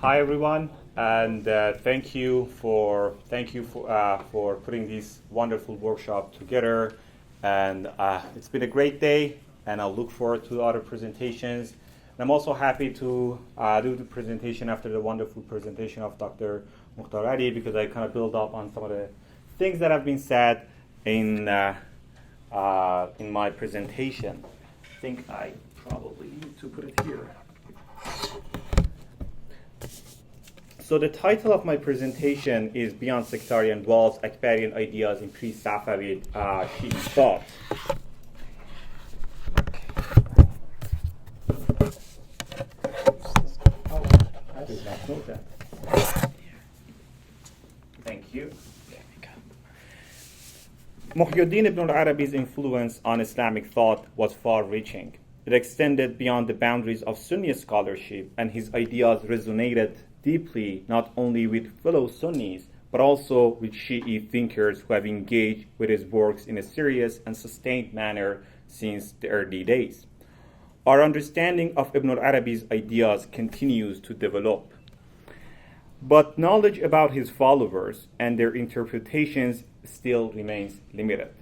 Hi everyone, and thank you for putting this wonderful workshop together. And it's been a great day, and I'll look forward to other presentations. And I'm also happy to do the presentation after the wonderful presentation of Dr. Mohammad, because I kind of build up on some of the things that have been said in my presentation. I think I probably need to put it here. So the title of my presentation is Beyond Sectarian Walls, Akbarian Ideas in Pre-Safavid Shi'i Thought. Oh, I did not know that. Thank you. Muhyiddin Ibn Arabi's influence on Islamic thought was far-reaching. It extended beyond the boundaries of Sunni scholarship, and his ideas resonated deeply not only with fellow Sunnis, but also with Shi'i thinkers who have engaged with his works in a serious and sustained manner since the early days. Our understanding of Ibn Arabi's ideas continues to develop, but knowledge about his followers and their interpretations still remains limited.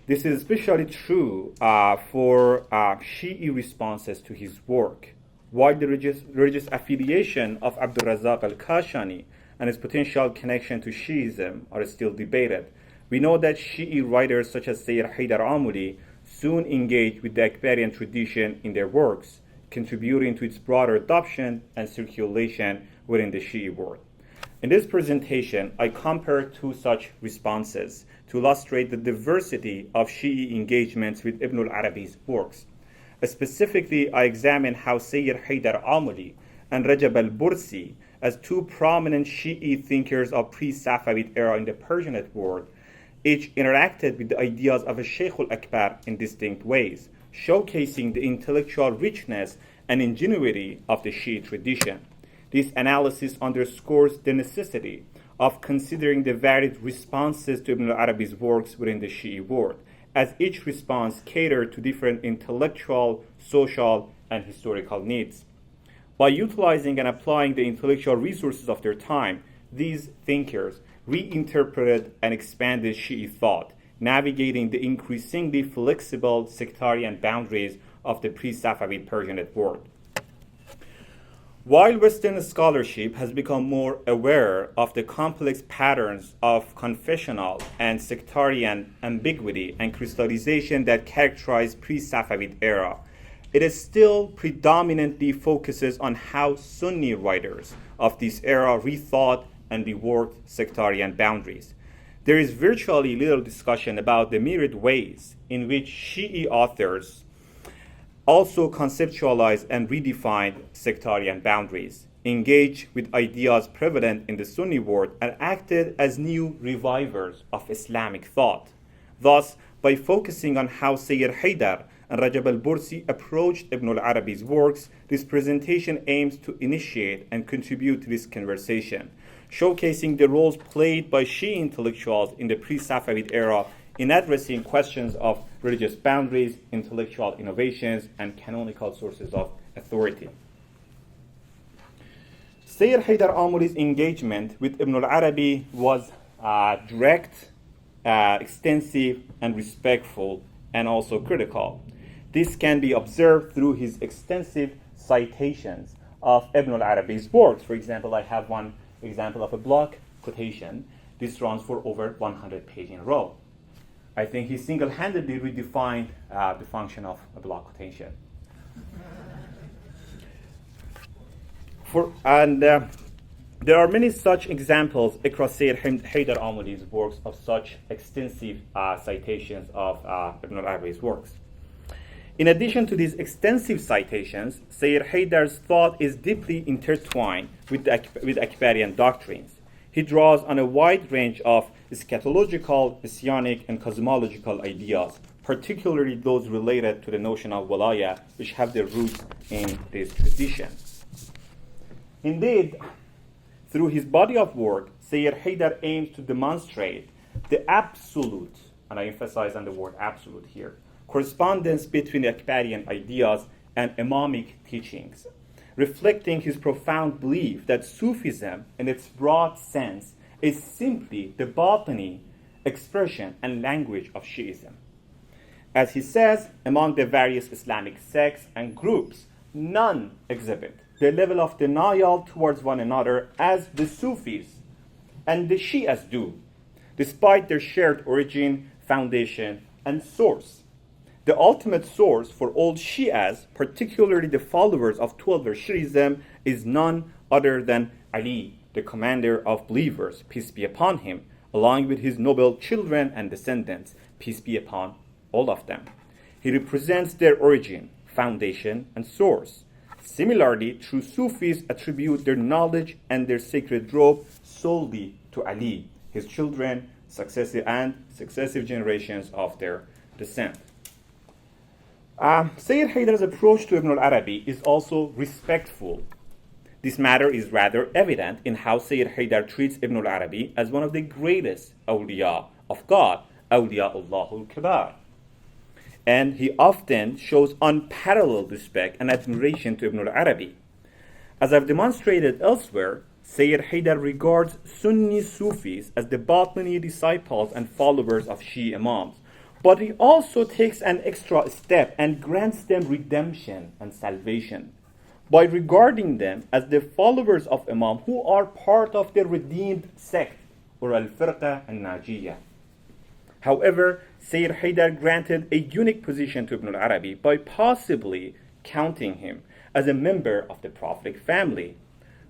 This is especially true for Shi'i responses to his work. While the religious affiliation of Abdul Razzaq al-Kashani and his potential connection to Shi'ism are still debated, we know that Shi'i writers such as Sayyid Haydar Amuli soon engaged with the Akbarian tradition in their works, contributing to its broader adoption and circulation within the Shi'i world. In this presentation, I compare two such responses to illustrate the diversity of Shi'i engagements with Ibn Arabi's works. Specifically, I examine how Sayyid Haydar Amuli and Rajab al-Bursi, as two prominent Shi'i thinkers of pre-Safavid era in the Persianate world, each interacted with the ideas of a Shaykh al-Akbar in distinct ways, showcasing the intellectual richness and ingenuity of the Shi'i tradition. This analysis underscores the necessity of considering the varied responses to Ibn Arabi's works within the Shi'i world, as each response catered to different intellectual, social, and historical needs. By utilizing and applying the intellectual resources of their time, these thinkers reinterpreted and expanded Shi'i thought, navigating the increasingly flexible sectarian boundaries of the pre-Safavid Persianate world. While Western scholarship has become more aware of the complex patterns of confessional and sectarian ambiguity and crystallization that characterize pre-Safavid era, it still predominantly focuses on how Sunni writers of this era rethought and reworked sectarian boundaries. There is virtually little discussion about the myriad ways in which Shi'i authors also conceptualized and redefined sectarian boundaries, engaged with ideas prevalent in the Sunni world, and acted as new revivers of Islamic thought. Thus, by focusing on how Sayyid Haydar and Rajab al-Bursi approached Ibn Arabi's works, this presentation aims to initiate and contribute to this conversation, showcasing the roles played by Shi'i intellectuals in the pre-Safavid era in addressing questions of religious boundaries, intellectual innovations, and canonical sources of authority. Sayyid Haydar Amuli's engagement with Ibn Arabi was direct, extensive, and respectful, and also critical. This can be observed through his extensive citations of Ibn Arabi's works. For example, I have one example of a block quotation. This runs for over 100 pages in a row. I think he single-handedly redefined the function of a block quotation. There are many such examples across Sayyid Haydar Amuli's works of such extensive citations of Ibn Arabi's works. In addition to these extensive citations, Sayyid Haydar's thought is deeply intertwined with Akbarian doctrines. He draws on a wide range of eschatological, messianic, and cosmological ideas, particularly those related to the notion of walaya, which have their roots in this tradition. Indeed, through his body of work, Sayyid Haydar aims to demonstrate the absolute, and I emphasize on the word absolute here, correspondence between the Akbarian ideas and Imamic teachings, reflecting his profound belief that Sufism, in its broad sense, is simply the botany, expression, and language of Shi'ism. As he says, among the various Islamic sects and groups, none exhibit the level of denial towards one another as the Sufis and the Shi'as do, despite their shared origin, foundation, and source. The ultimate source for all Shi'as, particularly the followers of 12-er Shi'ism, is none other than Ali, the commander of believers, peace be upon him, along with his noble children and descendants, peace be upon all of them. He represents their origin, foundation, and source. Similarly, true Sufis attribute their knowledge and their sacred robe solely to Ali, his children, successive generations of their descent. Sayyid Haydar's approach to Ibn Arabi is also respectful. This matter is rather evident in how Sayyid Haydar treats Ibn Arabi as one of the greatest awliya of God, awliya Allahul Kibar. And he often shows unparalleled respect and admiration to Ibn Arabi. As I've demonstrated elsewhere, Sayyid Haydar regards Sunni Sufis as the Batini disciples and followers of Shi'i Imams. But he also takes an extra step and grants them redemption and salvation by regarding them as the followers of Imam who are part of the redeemed sect, or al-Firqa al-Najiyah. However, Sayyid Haydar granted a unique position to Ibn Arabi by possibly counting him as a member of the Prophetic family.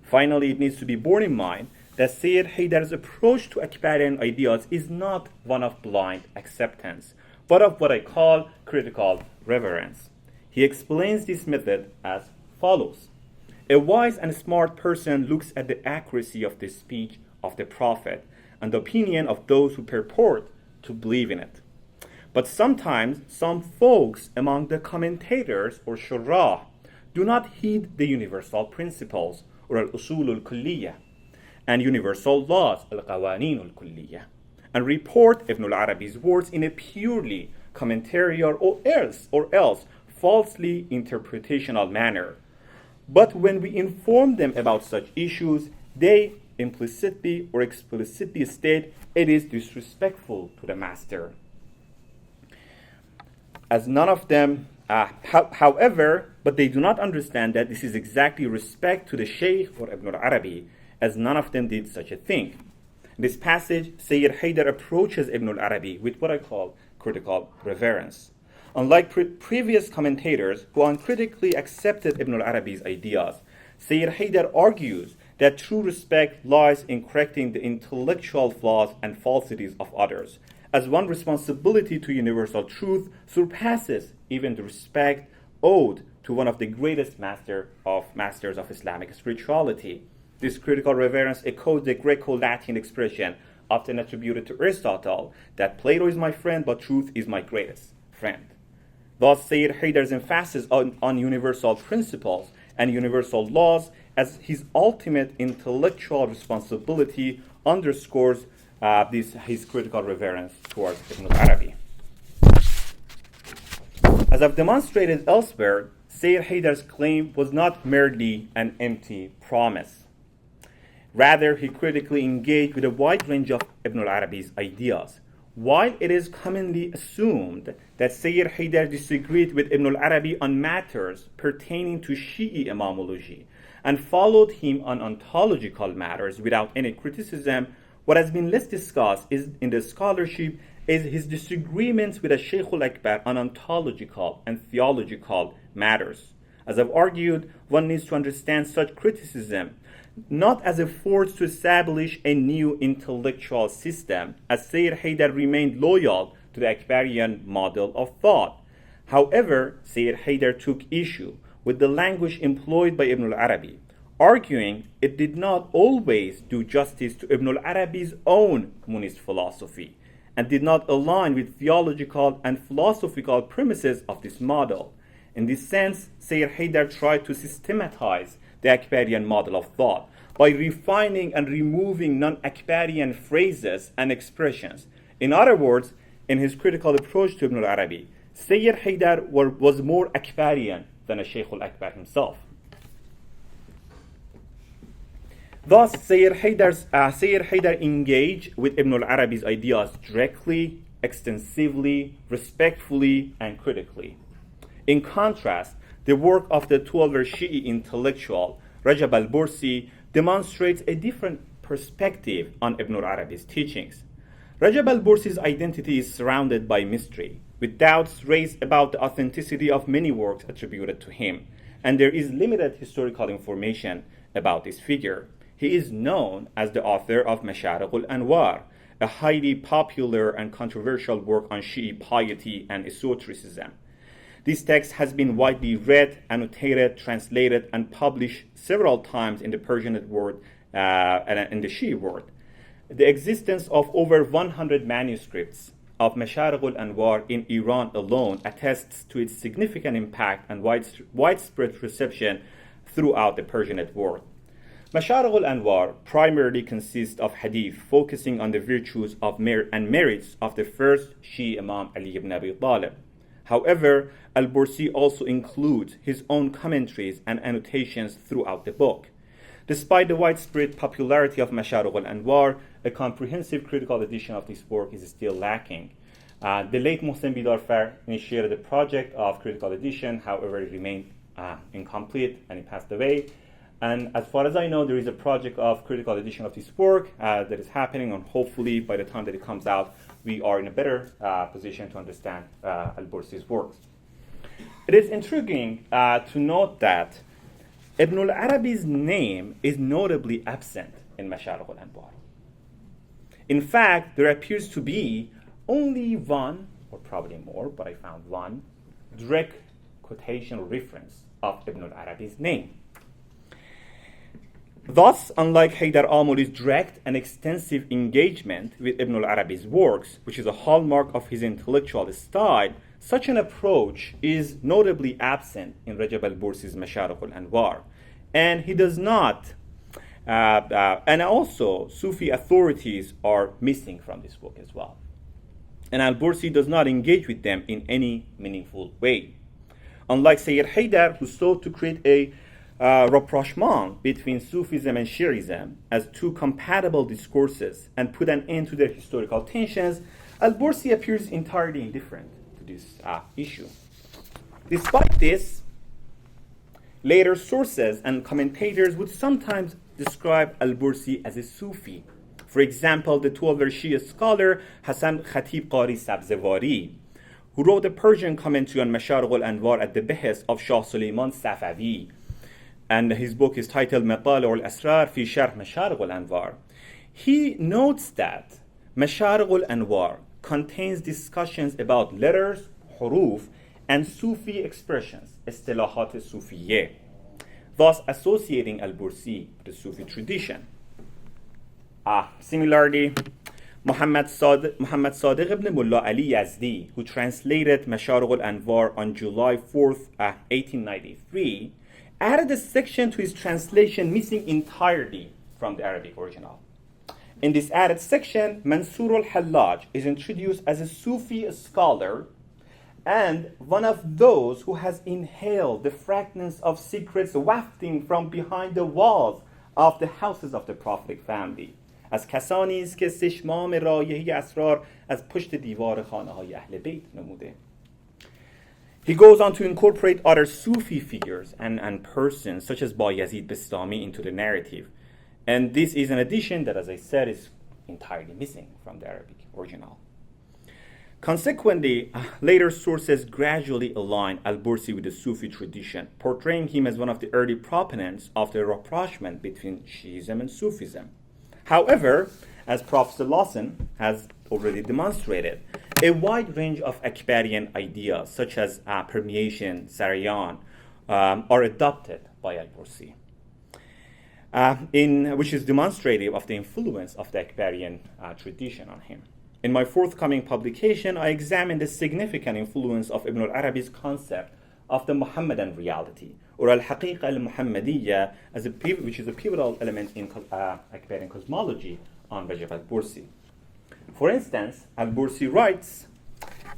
Finally, it needs to be borne in mind that Sayyid Haydar's approach to Akbarian ideas is not one of blind acceptance, but of what I call critical reverence. He explains this method as follows. A wise and smart person looks at the accuracy of the speech of the Prophet and the opinion of those who purport to believe in it. But sometimes some folks among the commentators or shurrah do not heed the universal principles or al-usul al-kulliyah and universal laws al-qawaneen al-kulliyah and report Ibn al-Arabi's words in a purely commentarial or else falsely interpretational manner. But when we inform them about such issues, they implicitly or explicitly state it is disrespectful to the master. As none of them, however, but they do not understand that this is exactly respect to the Shaykh or Ibn Arabi, as none of them did such a thing. In this passage, Sayyid Haydar approaches Ibn Arabi with what I call critical reverence. Unlike previous commentators who uncritically accepted Ibn Arabi's ideas, Sayyid Haydar argues that true respect lies in correcting the intellectual flaws and falsities of others, as one responsibility to universal truth surpasses even the respect owed to one of the greatest masters of Islamic spirituality. This critical reverence echoes the Greco-Latin expression often attributed to Aristotle that Plato is my friend, but truth is my greatest friend. Thus, Sayyid Haydar's emphasis on universal principles and universal laws as his ultimate intellectual responsibility underscores his critical reverence towards Ibn Arabi. As I've demonstrated elsewhere, Sayyid Haydar's claim was not merely an empty promise. Rather, he critically engaged with a wide range of Ibn Arabi's ideas. While it is commonly assumed that Sayyid Haydar disagreed with Ibn Arabi on matters pertaining to Shi'i imamology and followed him on ontological matters without any criticism, what has been less discussed in the scholarship is his disagreements with Shaykh al-Akbar on ontological and theological matters. As I've argued, one needs to understand such criticism not as a force to establish a new intellectual system, as Sayyid Haydar remained loyal to the Akbarian model of thought. However, Sayyid Haydar took issue with the language employed by Ibn Arabi, arguing it did not always do justice to Ibn Arabi's own monist philosophy and did not align with theological and philosophical premises of this model. In this sense, Sayyid Haydar tried to systematize the Akbarian model of thought by refining and removing non-Akbarian phrases and expressions. In other words, in his critical approach to Ibn Arabi, Sayyid Haydar was more Akbarian than Shaykh al-Akbar himself. Thus, Sayyid Haydar engaged with Ibn Arabi's ideas directly, extensively, respectfully, and critically. In contrast, the work of the 12er Shi'i intellectual, Rajab al-Bursi, demonstrates a different perspective on Ibn Arabi's teachings. Rajab al-Bursi's identity is surrounded by mystery, with doubts raised about the authenticity of many works attributed to him, and there is limited historical information about this figure. He is known as the author of Masharik al-Anwar, a highly popular and controversial work on Shi'i piety and esotericism. This text has been widely read, annotated, translated, and published several times in the Persian world and in the Shi'i world. The existence of over 100 manuscripts of Masharik al-Anwar in Iran alone attests to its significant impact and widespread reception throughout the Persian world. Masharik al-Anwar primarily consists of hadith focusing on the virtues of and merits of the first Shi'i Imam Ali ibn Abi Talib. However, al-Bursi also includes his own commentaries and annotations throughout the book. Despite the widespread popularity of Masharik al-Anwar, a comprehensive critical edition of this work is still lacking. The late Mohsen Bidarfar initiated a project of critical edition, however it remained incomplete and it passed away. And as far as I know, there is a project of critical edition of this work that is happening, and hopefully by the time that it comes out, we are in a better position to understand al-Bursi's works. It is intriguing to note that Ibn Arabi's name is notably absent in Masharik al-Anwar. In fact, there appears to be only one, or probably more, but I found one, direct quotation reference of Ibn Arabi's name. Thus, unlike Haydar Amuli's direct and extensive engagement with Ibn Arabi's works, which is a hallmark of his intellectual style, such an approach is notably absent in Rajab al-Bursi's Masharik al-Anwar. And he does not, and also Sufi authorities are missing from this book as well. And al-Bursi does not engage with them in any meaningful way. Unlike Sayyid Haydar, who sought to create a rapprochement between Sufism and Shi'ism as two compatible discourses and put an end to their historical tensions, al-Bursi appears entirely indifferent to this issue. Despite this, later sources and commentators would sometimes describe al-Bursi as a Sufi. For example, the 12er Shia scholar Hasan Khatib Qari Sabzevari, who wrote a Persian commentary on Masharik al-Anwar at the behest of Shah Suleiman Safavi, and his book is titled Matali' al-Asrar fi Sharh Masharik al-Anwar. He notes that Masharik al-Anwar contains discussions about letters, huruf, and Sufi expressions, istilahat Sufiyye, thus associating al-Bursi with the Sufi tradition. Similarly, Muhammad Sadiq ibn Mullah Ali Yazdi, who translated Masharik al-Anwar on July 4th, 1893, added a section to his translation missing entirely from the Arabic original. In this added section, Mansour al-Hallaj is introduced as a Sufi scholar and one of those who has inhaled the fragrance of secrets wafting from behind the walls of the houses of the Prophetic family. از کسانی است که استشمام رایحه اسرار از پشت دیوار خانه‌های اهل بیت نموده. He goes on to incorporate other Sufi figures and persons such as Bayazid Bastami into the narrative. And this is an addition that, as I said, is entirely missing from the Arabic original. Consequently, later sources gradually align al-Bursi with the Sufi tradition, portraying him as one of the early proponents of the rapprochement between Shi'ism and Sufism. However, as Professor Lawson has already demonstrated, a wide range of Akbarian ideas, such as permeation, Sarayan, are adopted by al-Bursi, which is demonstrative of the influence of the Akbarian tradition on him. In my forthcoming publication, I examine the significant influence of Ibn Arabi's concept of the Mohammedan reality, or al-Haqiqa al-Muhammadiyya, which is a pivotal element in Akbarian cosmology on Rajab al-Bursi. For instance, al-Bursi writes,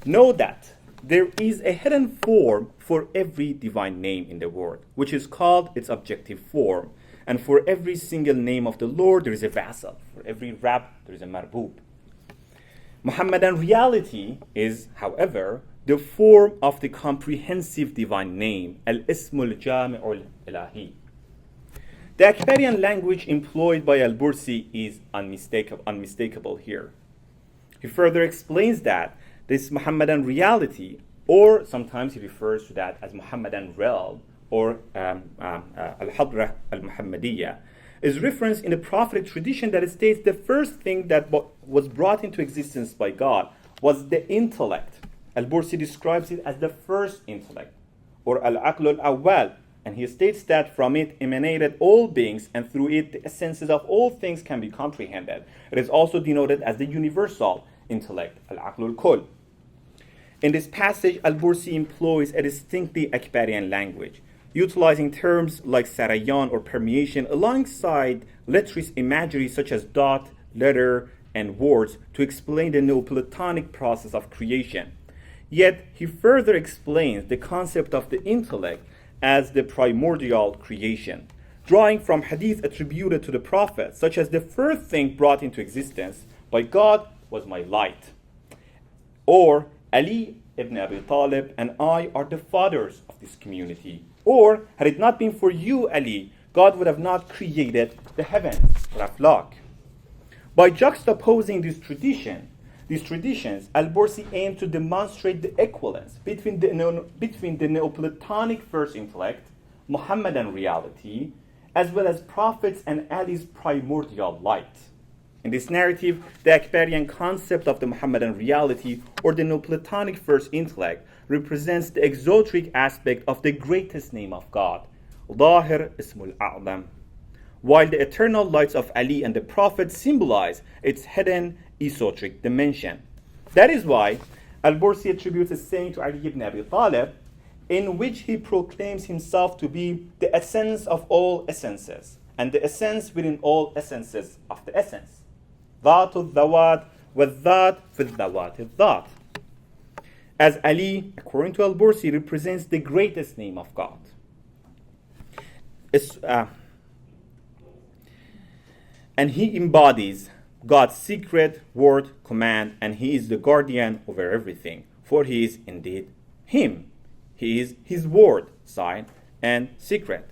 know that there is a hidden form for every divine name in the world, which is called its objective form, and for every single name of the Lord there is a vassal. For every Rab there is a marbub. Muhammadan reality is, however, the form of the comprehensive divine name, al-Ismul Jami'ul Ilahi. The Akbarian language employed by al-Bursi is unmistakable here. He further explains that this Muhammadan reality, or sometimes he refers to that as Muhammadan realm, or al-Hadra al-Muhammadiyya, is referenced in the prophetic tradition that states the first thing that was brought into existence by God was the intellect. Al-Bursi describes it as the first intellect, or al-Aql al-Awwal, and he states that from it emanated all beings, and through it the essences of all things can be comprehended. It is also denoted as the universal intellect, al-Aql al-Kull. In this passage, al-Bursi employs a distinctly Akbarian language, utilizing terms like sarayan or permeation alongside letters imagery such as dot, letter, and words to explain the Neoplatonic process of creation. Yet, he further explains the concept of the intellect as the primordial creation, drawing from hadith attributed to the Prophet, such as the first thing brought into existence by God was my light, or Ali ibn Abi Talib and I are the fathers of this community, or had it not been for you, Ali, God would have not created the heavens, or aflaq. By juxtaposing these traditions, al-Bursi aimed to demonstrate the equivalence between the Neoplatonic first intellect, Muhammadan reality, as well as Prophet's and Ali's primordial light. In this narrative, the Akbarian concept of the Muhammadan reality, or the Neoplatonic first intellect, represents the exoteric aspect of the greatest name of God, Zahir Ismul A'lam, while the eternal lights of Ali and the Prophet symbolize its hidden esoteric dimension. That is why al-Bursi attributes a saying to Ali ibn Abi Talib, in which he proclaims himself to be the essence of all essences, and the essence within all essences of the essence. Dhatu dhawat wa dhat fi dhawat dhat. As Ali, according to al-Bursi, represents the greatest name of God. And he embodies God's secret word command, and he is the guardian over everything, for he is indeed him. He is his word, sign, and secret.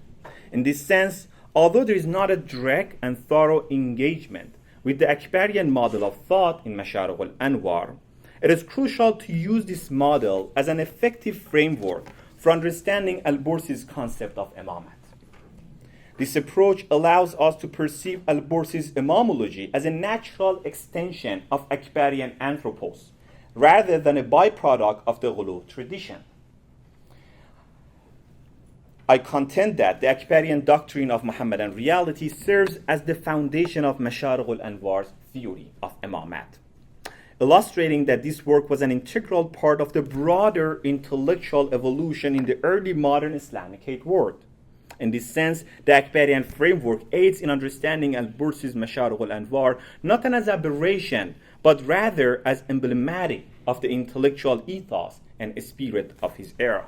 In this sense, although there is not a direct and thorough engagement with the Akbarian model of thought in Masharq al-Anwar, it is crucial to use this model as an effective framework for understanding al-Bursi's concept of imamat. This approach allows us to perceive al-Bursi's imamology as a natural extension of Akbarian anthropos, rather than a byproduct of the Ghulu tradition. I contend that the Akbarian doctrine of Muhammadan reality serves as the foundation of Masharq al-Anwar's theory of imamat, illustrating that this work was an integral part of the broader intellectual evolution in the early modern Islamic world. In this sense, the Akbarian framework aids in understanding al-Bursi's Masharq al-Anwar not as aberration, but rather as emblematic of the intellectual ethos and spirit of his era.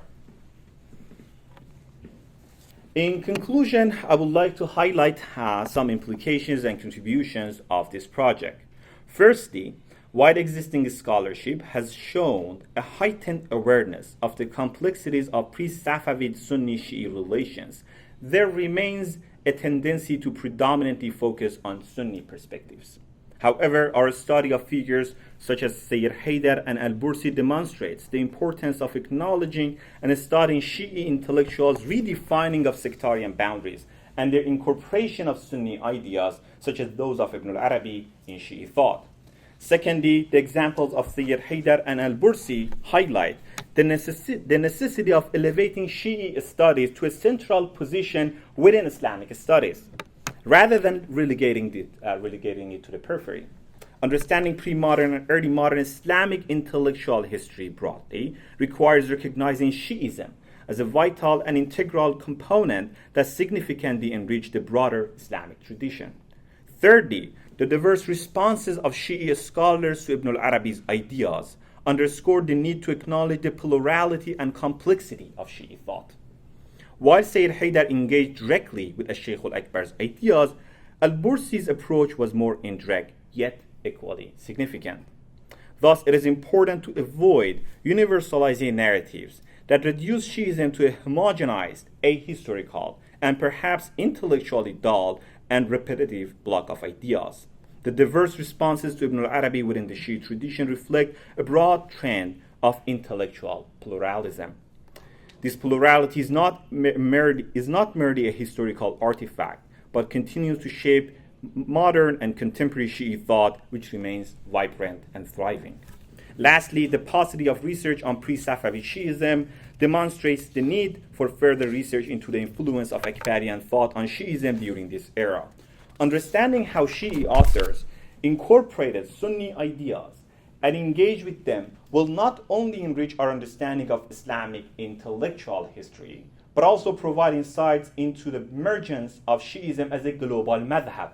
In conclusion, I would like to highlight some implications and contributions of this project. Firstly, wide existing scholarship has shown a heightened awareness of the complexities of pre-Safavid Sunni-Shi'i relations. There remains a tendency to predominantly focus on Sunni perspectives. However, our study of figures such as Sayyid Haydar and al-Bursi demonstrates the importance of acknowledging and studying Shi'i intellectuals' redefining of sectarian boundaries and their incorporation of Sunni ideas such as those of Ibn Arabi in Shi'i thought. Secondly, the examples of Sayyid Haydar and al-Bursi highlight the necessity of elevating Shi'i studies to a central position within Islamic studies, rather than relegating it to the periphery. Understanding pre-modern and early modern Islamic intellectual history broadly requires recognizing Shi'ism as a vital and integral component that significantly enriched the broader Islamic tradition. Thirdly, the diverse responses of Shi'i scholars to Ibn Arabi's ideas underscored the need to acknowledge the plurality and complexity of Shi'i thought. While Sayyid Haydar engaged directly with al-Shaykh al-Akbar's ideas, al-Bursi's approach was more indirect, yet equally significant. Thus, it is important to avoid universalizing narratives that reduce Shi'ism to a homogenized, ahistorical, and perhaps intellectually dull and repetitive block of ideas. The diverse responses to Ibn Arabi within the Shi'i tradition reflect a broad trend of intellectual pluralism. This plurality is not merely a historical artifact, but continues to shape modern and contemporary Shi'i thought, which remains vibrant and thriving. Lastly, the paucity of research on pre-Safavid Shi'ism demonstrates the need for further research into the influence of Akbarian thought on Shi'ism during this era. Understanding how Shi'i authors incorporated Sunni ideas and engaged with them will not only enrich our understanding of Islamic intellectual history, but also provide insights into the emergence of Shi'ism as a global madhab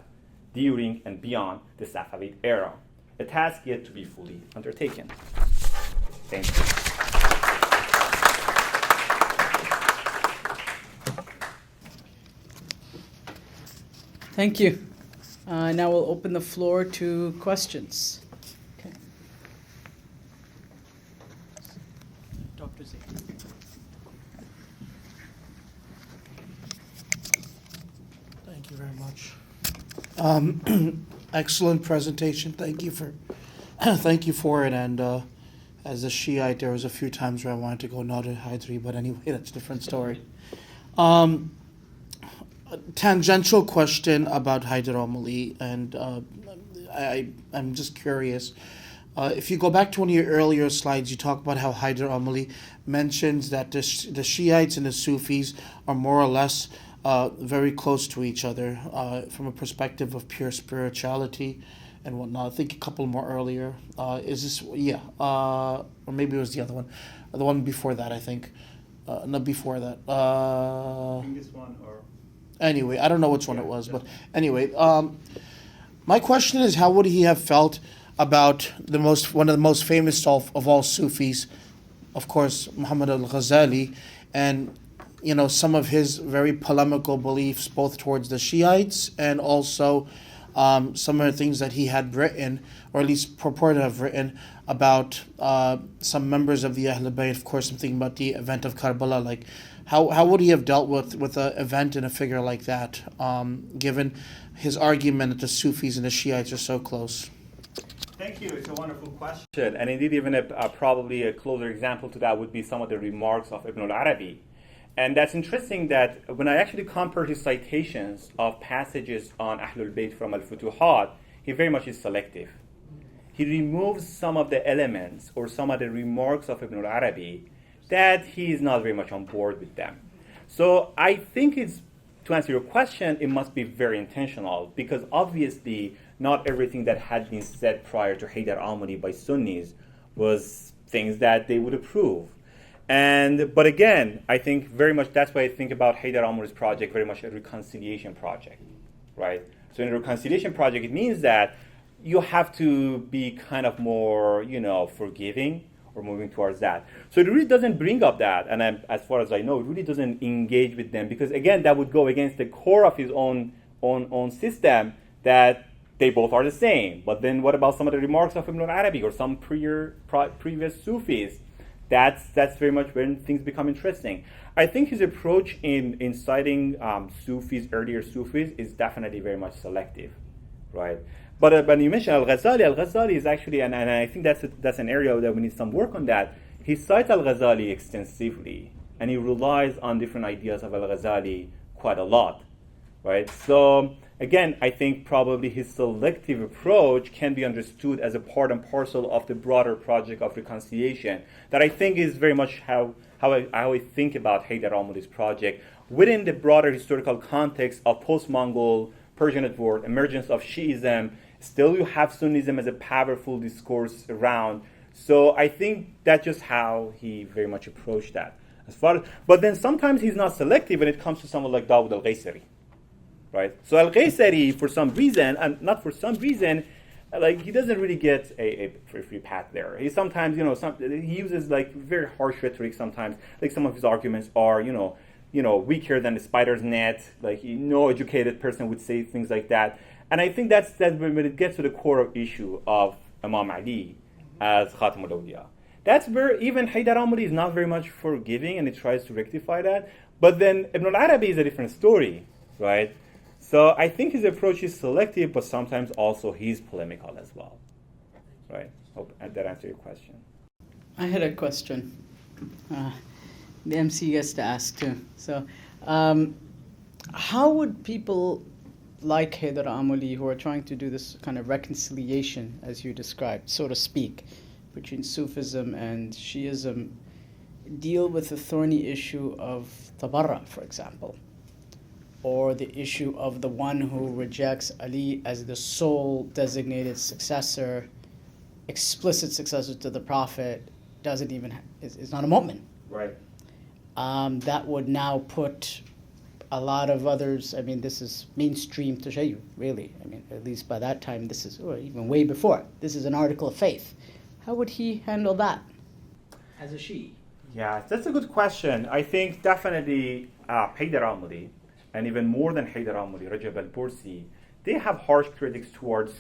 during and beyond the Safavid era, a task yet to be fully undertaken. Thank you. Thank you. Now we'll open the floor to questions. Okay. Dr. Zaid. Thank you very much. Excellent presentation. Thank you for it. And as a Shiite, there was a few times where I wanted to go not at Haydari, but anyway, that's a different story. A tangential question about Haydar Amuli, and I'm just curious. If you go back to one of your earlier slides, you talk about how Haydar Amuli mentions that the Shiites and the Sufis are more or less very close to each other from a perspective of pure spirituality and whatnot. I think a couple more earlier. Is this, or maybe it was the other one. The one before that, I think. No, before that. I think this one or... Anyway, I don't know which one it was, but anyway, my question is, how would he have felt about one of the most famous of all Sufis, of course, Muhammad al-Ghazali, and some of his very polemical beliefs, both towards the Shiites and also some of the things that he had written, or at least purported to have written, about some members of the Ahl Bayt. Of course, I'm thinking about the event of Karbala. Like, how would he have dealt with an event and a figure like that, given his argument that the Sufis and the Shiites are so close? Thank you. It's a wonderful question. And indeed, even probably a closer example to that would be some of the remarks of Ibn Arabi. And that's interesting that when I actually compare his citations of passages on Ahlul Bayt from Al-Futuhat, he very much is selective. He removes some of the elements or some of the remarks of Ibn Arabi that he is not very much on board with them. So I think to answer your question, it must be very intentional, because obviously not everything that had been said prior to Haydar Amuli by Sunnis was things that they would approve. But again, I think very much that's why I think about Haydar Amuli's project very much a reconciliation project, right? So in a reconciliation project, it means that you have to be kind of more, forgiving or moving towards that. So it really doesn't bring up that, and as far as I know, it really doesn't engage with them, because again, that would go against the core of his own system, that they both are the same. But then what about some of the remarks of Ibn Arabi or some previous Sufis? That's very much when things become interesting. I think his approach in citing earlier Sufis, is definitely very much selective, right? But when you mentioned Al-Ghazali is actually, and I think that's an area that we need some work on that. He cites Al-Ghazali extensively, and he relies on different ideas of Al-Ghazali quite a lot, right? So again, I think probably his selective approach can be understood as a part and parcel of the broader project of reconciliation that I think is very much how I think about Haydar Amuli's project within the broader historical context of post-Mongol Persianate world, emergence of Shi'ism. Still, you have Sunnism as a powerful discourse around. So I think that's just how he very much approached that. But then sometimes he's not selective when it comes to someone like Dawud al-Ghaysari. Right? So al-Ghaysari, for some reason, and not for some reason, he doesn't really get a free path there. He sometimes, he uses very harsh rhetoric sometimes. Like some of his arguments are, weaker than the spider's net. Like no educated person would say things like that. And I think that's when it gets to the core of issue of Imam Ali as Khatam al-Awliya. That's where even Haydar Amuli is not very much forgiving, and he tries to rectify that. But then Ibn Arabi is a different story, right? So I think his approach is selective, but sometimes also he's polemical as well, right? Hope that answered your question. I had a question. The MC gets to ask too. So, how would people like Haydar Amuli, who are trying to do this kind of reconciliation, as you described, so to speak, between Sufism and Shi'ism, deal with the thorny issue of tabarra, for example, or the issue of the one who rejects Ali as the sole designated successor, explicit successor to the Prophet, doesn't even is not a mu'min. Right. That would now put a lot of others. I mean, this is mainstream tashayyu, really. I mean, at least by that time, this is or even way before. This is an article of faith. How would he handle that as a Shi'i? Yeah, that's a good question. I think definitely Haydar Amuli, and even more than Haydar Amuli, Rajab al-Bursi, they have harsh critics towards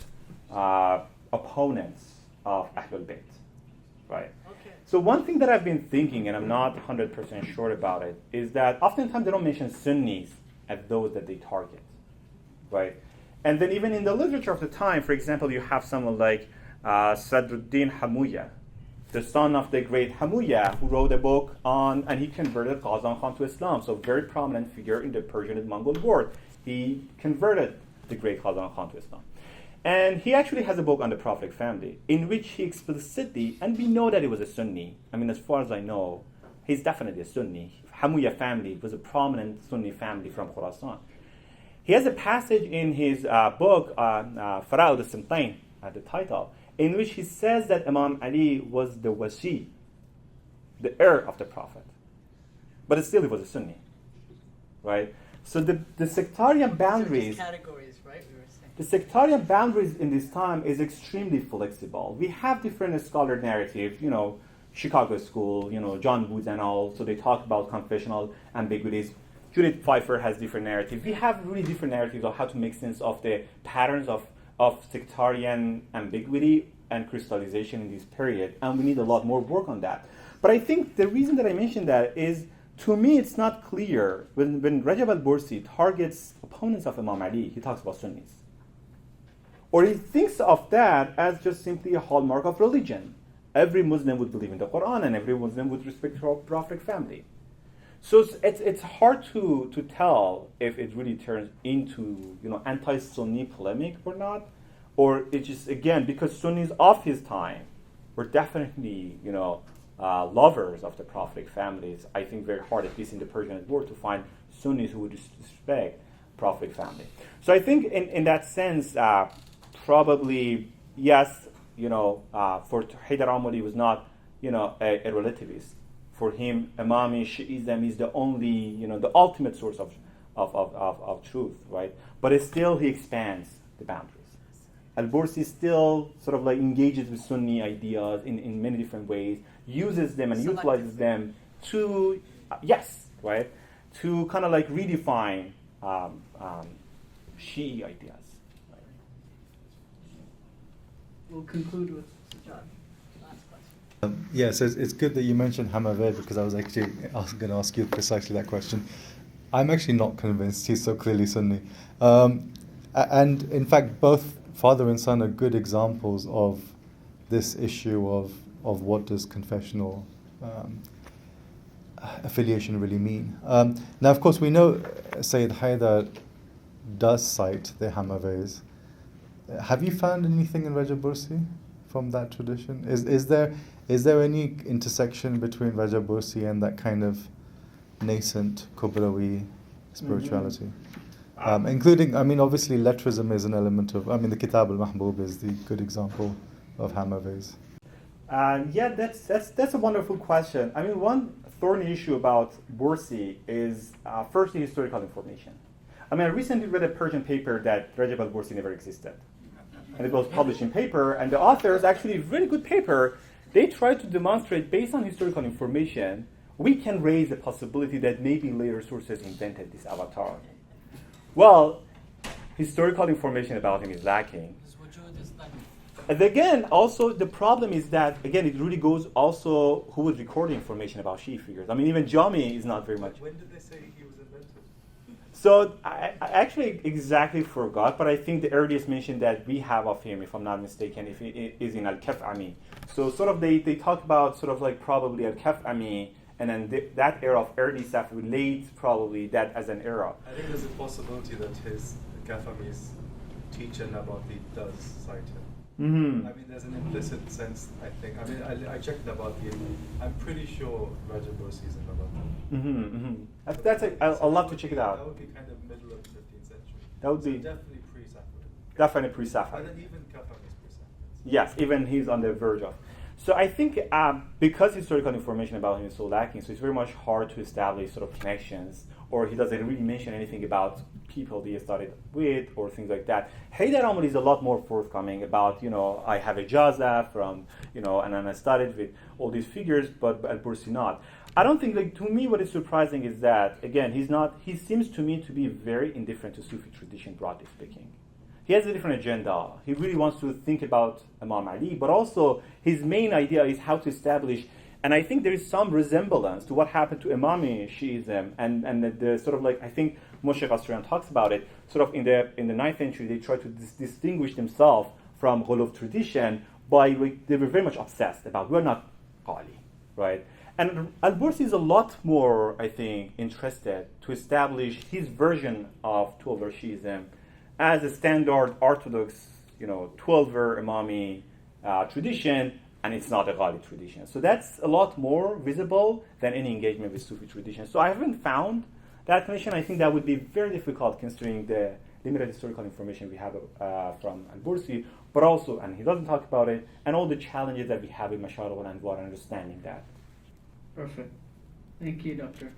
opponents of Ahlul Bayt, right? Okay. So one thing that I've been thinking, and I'm not 100% sure about it, is that oftentimes they don't mention Sunnis as those that they target, right? And then even in the literature of the time, for example, you have someone like Sadruddin Hamuya, the son of the great Hamuya, who wrote a book on, and he converted Ghazan Khan to Islam, so very prominent figure in the Persian and Mongol war. He converted the great Ghazan Khan to Islam. And he actually has a book on the Prophetic family, in which he explicitly, and we know that he was a Sunni. I mean, as far as I know, he's definitely a Sunni. Hamuya family was a prominent Sunni family from Khurasan. He has a passage in his book, Fara'ud al-Simtain, the title, in which he says that Imam Ali was the wasi, the heir of the Prophet. But still he was a Sunni, right? So the sectarian boundaries... categories, right? We were saying. The sectarian boundaries in this time is extremely flexible. We have different scholar narratives, Chicago School, John Woods and all, so they talk about confessional ambiguities. Judith Pfeiffer has different narratives. We have really different narratives of how to make sense of the patterns of sectarian ambiguity and crystallization in this period, and we need a lot more work on that. But I think the reason that I mentioned that is, to me, it's not clear when Rajab al-Bursi targets opponents of Imam Ali, he talks about Sunnis. Or he thinks of that as just simply a hallmark of religion. Every Muslim would believe in the Quran, and every Muslim would respect the Prophetic family. So it's hard to tell if it really turns into anti-Sunni polemic or not, or it just, again, because Sunnis of his time were definitely lovers of the Prophetic families. I think very hard, at least in the Persian world, to find Sunnis who would respect Prophetic family. So I think in that sense, probably yes, for Haydar Amuli was not a relativist. For him, Imami Shi'ism is the only, the ultimate source of truth, right? But still, he expands the boundaries. Al-Bursi still sort of like engages with Sunni ideas in many different ways, uses them and utilizes them to, right, to kind of like redefine Shi'i ideas. Right? We'll conclude with Rajab. Yes, it's good that you mentioned Hamavé, because I was actually going to ask you precisely that question. I'm actually not convinced he's so clearly Sunni. And in fact, both father and son are good examples of this issue of what does confessional affiliation really mean. Now, of course, we know Sayyid Haydar does cite the Hamavés. Have you found anything in Rajab Bursi from that tradition? Is there any intersection between Rajab Bursi and that kind of nascent Kubrawi spirituality? Including, obviously lettrism is an element of, the Kitab al-Mahbub is the good example of Hamavés. That's a wonderful question. One thorny issue about Bursi is first the historical information. I recently read a Persian paper that Rajab al-Bursi never existed. And it was published in paper, and the authors, actually really good paper, they tried to demonstrate based on historical information we can raise the possibility that maybe later sources invented this avatar. Well, historical information about him is lacking. And again, also the problem is that, again, it really goes also who was recording information about Shi'i figures. I mean, even Jami is not very much. When did they say he was invented? So I actually exactly forgot, but I think the earliest mention that we have of him, if I'm not mistaken, is in Al-Kaf'ami. So sort of they talk about sort of like probably Al-Kaf'ami, and then that era of early Safavid relates probably that as an era. I think there's a possibility that his Kafami's teacher Nabati does cite him. Mm-hmm. I mean, there's an implicit sense, I think. I mean, I checked Nabati. I'm pretty sure Rajab is in Nabati. I'd love to check it out. That would be kind of middle of the 15th century. That would So be definitely pre-Safavid. definitely pre-Safavid. And then even Kafami is pre-Safavid. Yes, even he's on the verge of. So I think because historical information about him is so lacking, so it's very much hard to establish sort of connections, or he doesn't really mention anything about people he started with or things like that. Haydar Amuli is a lot more forthcoming about, I have a jaza from, and then I started with all these figures, but al-Bursi not. I don't think, to me, what is surprising is that, again, he seems to me to be very indifferent to Sufi tradition, broadly speaking. He has a different agenda. He really wants to think about Imam Ali, but also his main idea is how to establish, and I think there is some resemblance to what happened to Imami Shi'ism, and the sort of like, I think Moshe Qasrian talks about it, sort of in the 9th century, they tried to distinguish themselves from Ghuluf tradition by, they were very much obsessed about, we're not Qali, right? And al-Bursi is a lot more, I think, interested to establish his version of 12-ver Shi'ism as a standard orthodox, 12-ver Imami tradition, and it's not a Ghali tradition. So that's a lot more visible than any engagement with Sufi tradition. So I haven't found that connection. I think that would be very difficult considering the limited historical information we have from al-Bursi, but also, and he doesn't talk about it, and all the challenges that we have with Mashar al-Anwar, understanding that. Perfect. Thank you, Doctor.